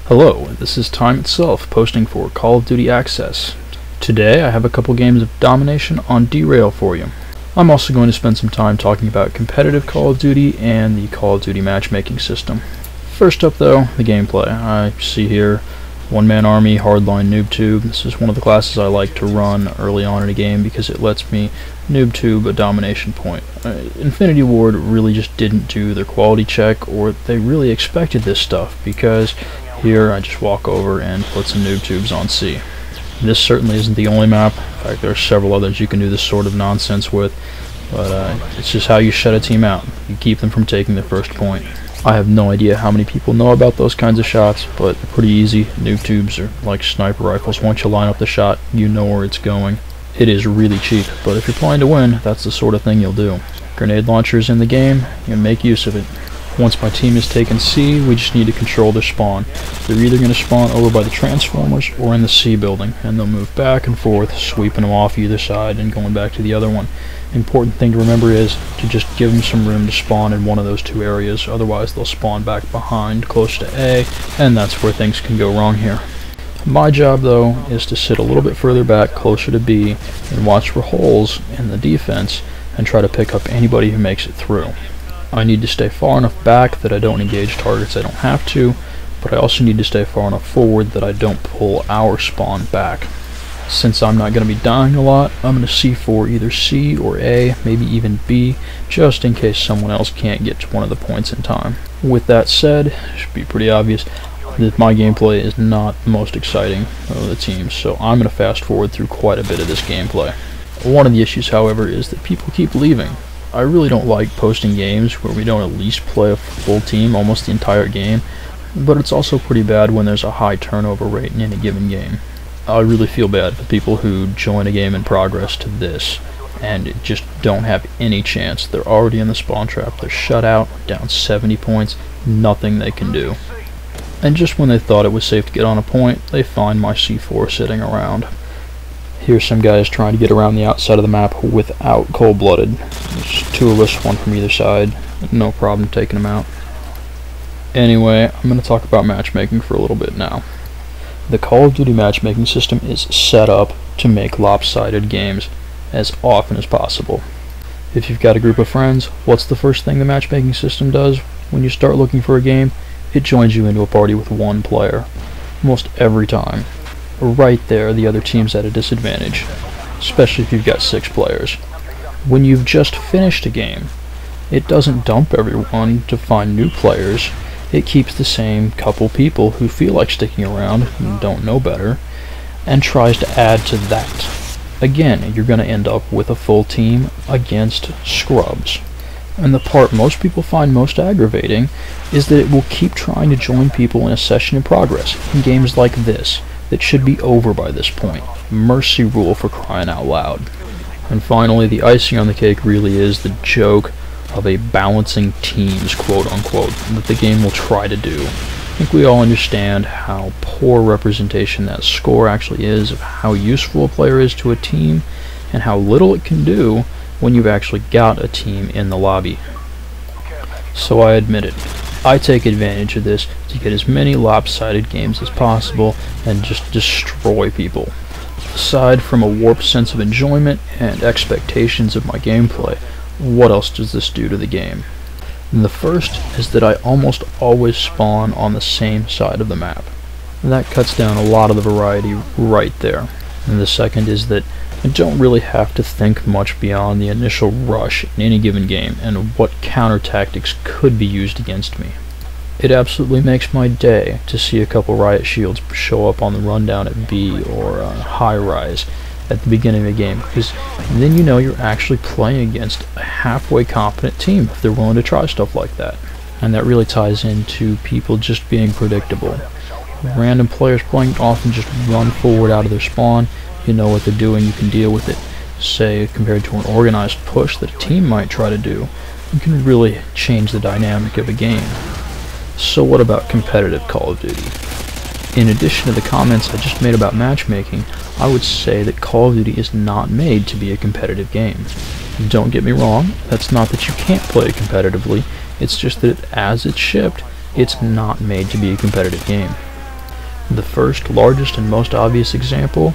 Hello, this is Time Itself, posting for Call of Duty Access. Today I have a couple games of Domination on Derail for you. I'm also going to spend some time talking about competitive Call of Duty and the Call of Duty matchmaking system. First up though, the gameplay. I see here one-man army, hardline noob tube. This is one of the classes I like to run early on in a game because it lets me noob tube a domination point. Infinity Ward really just didn't do their quality check, or they really expected this stuff, because here I just walk over and put some noob tubes on C. This certainly isn't the only map. In fact, there are several others you can do this sort of nonsense with, but it's just how you shut a team out. You keep them from taking the first point. I have no idea how many people know about those kinds of shots, but they're pretty easy. Noob tubes are like sniper rifles. Once you line up the shot, you know where it's going. It is really cheap, but if you're playing to win, that's the sort of thing you'll do. Grenade launchers in the game, you make use of it. Once my team has taken C, we just need to control their spawn. They're either going to spawn over by the transformers or in the C building, and they'll move back and forth, sweeping them off either side and going back to the other one. Important thing to remember is to just give them some room to spawn in one of those two areas, otherwise they'll spawn back behind, close to A, and that's where things can go wrong here. My job though is to sit a little bit further back, closer to B, and watch for holes in the defense and try to pick up anybody who makes it through. I need to stay far enough back that I don't engage targets I don't have to, but I also need to stay far enough forward that I don't pull our spawn back. Since I'm not going to be dying a lot, I'm going to C4 either C or A, maybe even B, just in case someone else can't get to one of the points in time. With that said, it should be pretty obvious that my gameplay is not the most exciting of the teams, so I'm going to fast forward through quite a bit of this gameplay. One of the issues, however, is that people keep leaving. I really don't like posting games where we don't at least play a full team almost the entire game, but it's also pretty bad when there's a high turnover rate in any given game. I really feel bad for people who join a game in progress to this and just don't have any chance. They're already in the spawn trap, they're shut out, down 70 points, nothing they can do. And just when they thought it was safe to get on a point, they find my C4 sitting around. Here's some guys trying to get around the outside of the map without cold-blooded. There's two of us, one from either side, no problem taking them out. Anyway, I'm going to talk about matchmaking for a little bit now. The Call of Duty matchmaking system is set up to make lopsided games as often as possible. If you've got a group of friends, what's the first thing the matchmaking system does when you start looking for a game? It joins you into a party with one player. Almost every time. Right there, the other team's at a disadvantage, especially if you've got 6 players. When you've just finished a game, it doesn't dump everyone to find new players. It keeps the same couple people who feel like sticking around and don't know better, and tries to add to that. Again, you're going to end up with a full team against scrubs. And the part most people find most aggravating is that it will keep trying to join people in a session in progress in games like this that should be over by this point. Mercy rule, for crying out loud. And finally, the icing on the cake really is the joke of a balancing teams, quote-unquote, that the game will try to do. I think we all understand how poor representation that score actually is of how useful a player is to a team and how little it can do when you've actually got a team in the lobby. So I admit it. I take advantage of this to get as many lopsided games as possible and just destroy people. Aside from a warped sense of enjoyment and expectations of my gameplay, what else does this do to the game? And the first is that I almost always spawn on the same side of the map. And that cuts down a lot of the variety right there. And the second is that I don't really have to think much beyond the initial rush in any given game and what counter tactics could be used against me. It absolutely makes my day to see a couple riot shields show up on the rundown at B or high rise at the beginning of the game, because then you know you're actually playing against a halfway competent team if they're willing to try stuff like that. And that really ties into people just being predictable. Random players playing often just run forward out of their spawn. You know what they're doing, you can deal with it. Say, compared to an organized push that a team might try to do, you can really change the dynamic of a game. So what about competitive Call of Duty? In addition to the comments I just made about matchmaking, I would say that Call of Duty is not made to be a competitive game. Don't get me wrong, that's not that you can't play it competitively, it's just that as it's shipped, it's not made to be a competitive game. The first, largest, and most obvious example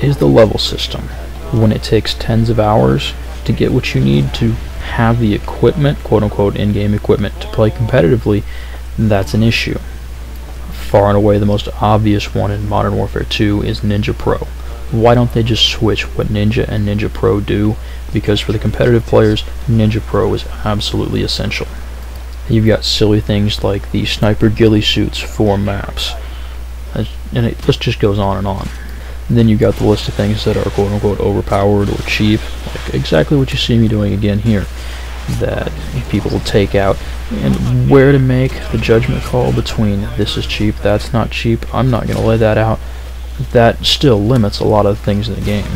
is the level system. When it takes tens of hours to get what you need to have the equipment, quote-unquote in-game equipment, to play competitively, that's an issue. Far and away the most obvious one in Modern Warfare 2 is Ninja Pro. Why don't they just switch what Ninja and Ninja Pro do? Because for the competitive players, Ninja Pro is absolutely essential. You've got silly things like the sniper ghillie suits for maps, and it just goes on and on. And then you've got the list of things that are quote-unquote overpowered or cheap, like exactly what you see me doing again here, that people will take out. And where to make the judgment call between this is cheap, that's not cheap, I'm not going to lay that out. That still limits a lot of things in the game.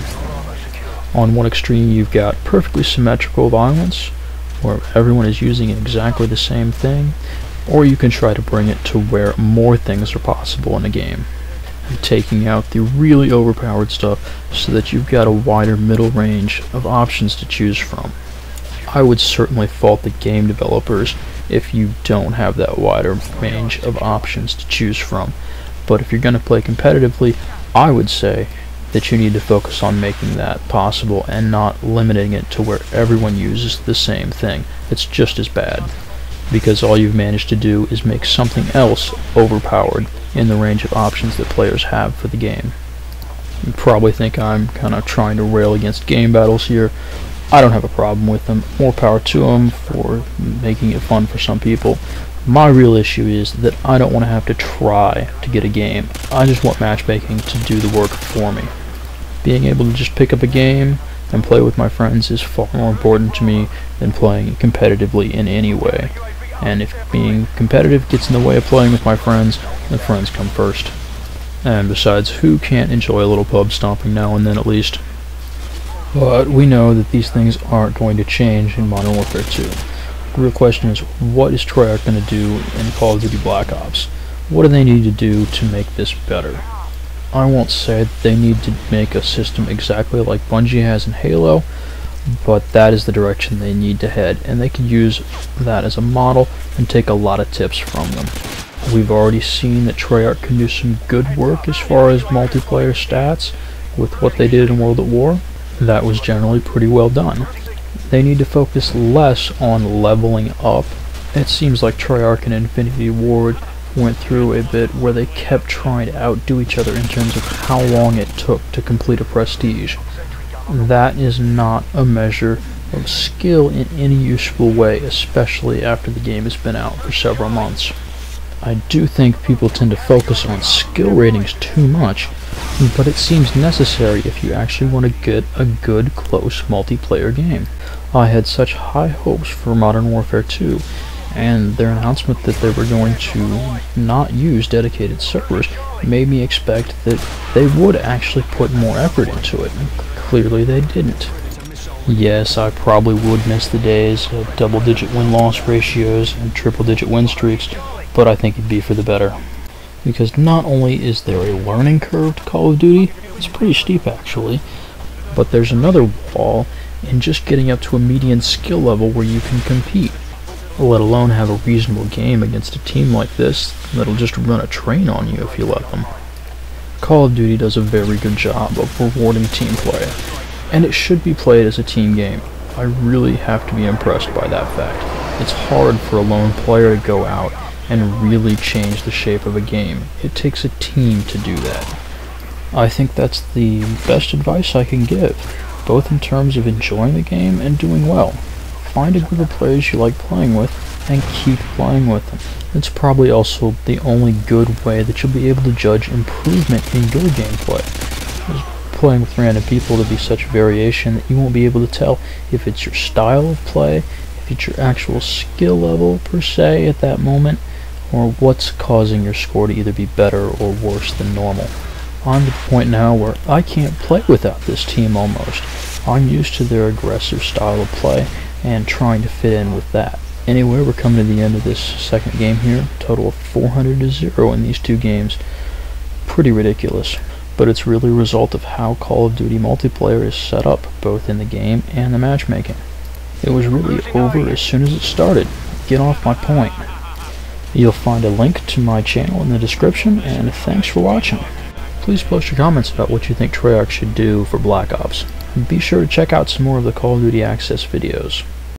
On one extreme you've got perfectly symmetrical violence, where everyone is using exactly the same thing, or you can try to bring it to where more things are possible in a game, and taking out the really overpowered stuff so that you've got a wider middle range of options to choose from. I would certainly fault the game developers if you don't have that wider range of options to choose from, but if you're going to play competitively, I would say that you need to focus on making that possible and not limiting it to where everyone uses the same thing. It's just as bad, because all you've managed to do is make something else overpowered in the range of options that players have for the game. You probably think I'm kind of trying to rail against game battles here. I don't have a problem with them. More power to them for making it fun for some people. My real issue is that I don't want to have to try to get a game. I just want matchmaking to do the work for me. Being able to just pick up a game and play with my friends is far more important to me than playing competitively in any way. And if being competitive gets in the way of playing with my friends, the friends come first. And besides, who can't enjoy a little pub stomping now and then at least? But we know that these things aren't going to change in Modern Warfare 2. The real question is, what is Treyarch going to do in Call of Duty Black Ops? What do they need to do to make this better? I won't say that they need to make a system exactly like Bungie has in Halo, but that is the direction they need to head, and they can use that as a model and take a lot of tips from them. We've already seen that Treyarch can do some good work as far as multiplayer stats with what they did in World at War. That was generally pretty well done. They need to focus less on leveling up. It seems like Treyarch and Infinity Ward went through a bit where they kept trying to outdo each other in terms of how long it took to complete a prestige. That is not a measure of skill in any useful way, especially after the game has been out for several months. I do think people tend to focus on skill ratings too much, but it seems necessary if you actually want to get a good, close multiplayer game. I had such high hopes for Modern Warfare 2, and their announcement that they were going to not use dedicated servers made me expect that they would actually put more effort into it. Clearly they didn't. Yes, I probably would miss the days of double-digit win-loss ratios and triple-digit win streaks, but I think it'd be for the better. Because not only is there a learning curve to Call of Duty, it's pretty steep actually, but there's another wall in just getting up to a median skill level where you can compete, let alone have a reasonable game against a team like this that'll just run a train on you if you let them. Call of Duty does a very good job of rewarding team play, and it should be played as a team game. I really have to be impressed by that fact. It's hard for a lone player to go out and really change the shape of a game. It takes a team to do that. I think that's the best advice I can give, both in terms of enjoying the game and doing well. Find a group of players you like playing with and keep playing with them. It's probably also the only good way that you'll be able to judge improvement in your gameplay. Playing with random people to be such variation that you won't be able to tell if it's your style of play, if it's your actual skill level per se at that moment, or what's causing your score to either be better or worse than normal. I'm at the point now where I can't play without this team almost. I'm used to their aggressive style of play and trying to fit in with that. Anyway, we're coming to the end of this second game here. Total of 400-0 in these two games. Pretty ridiculous. But it's really a result of how Call of Duty multiplayer is set up, both in the game and the matchmaking. It was really over as soon as it started. Get off my point. You'll find a link to my channel in the description, and thanks for watching. Please post your comments about what you think Treyarch should do for Black Ops. And be sure to check out some more of the Call of Duty Access videos.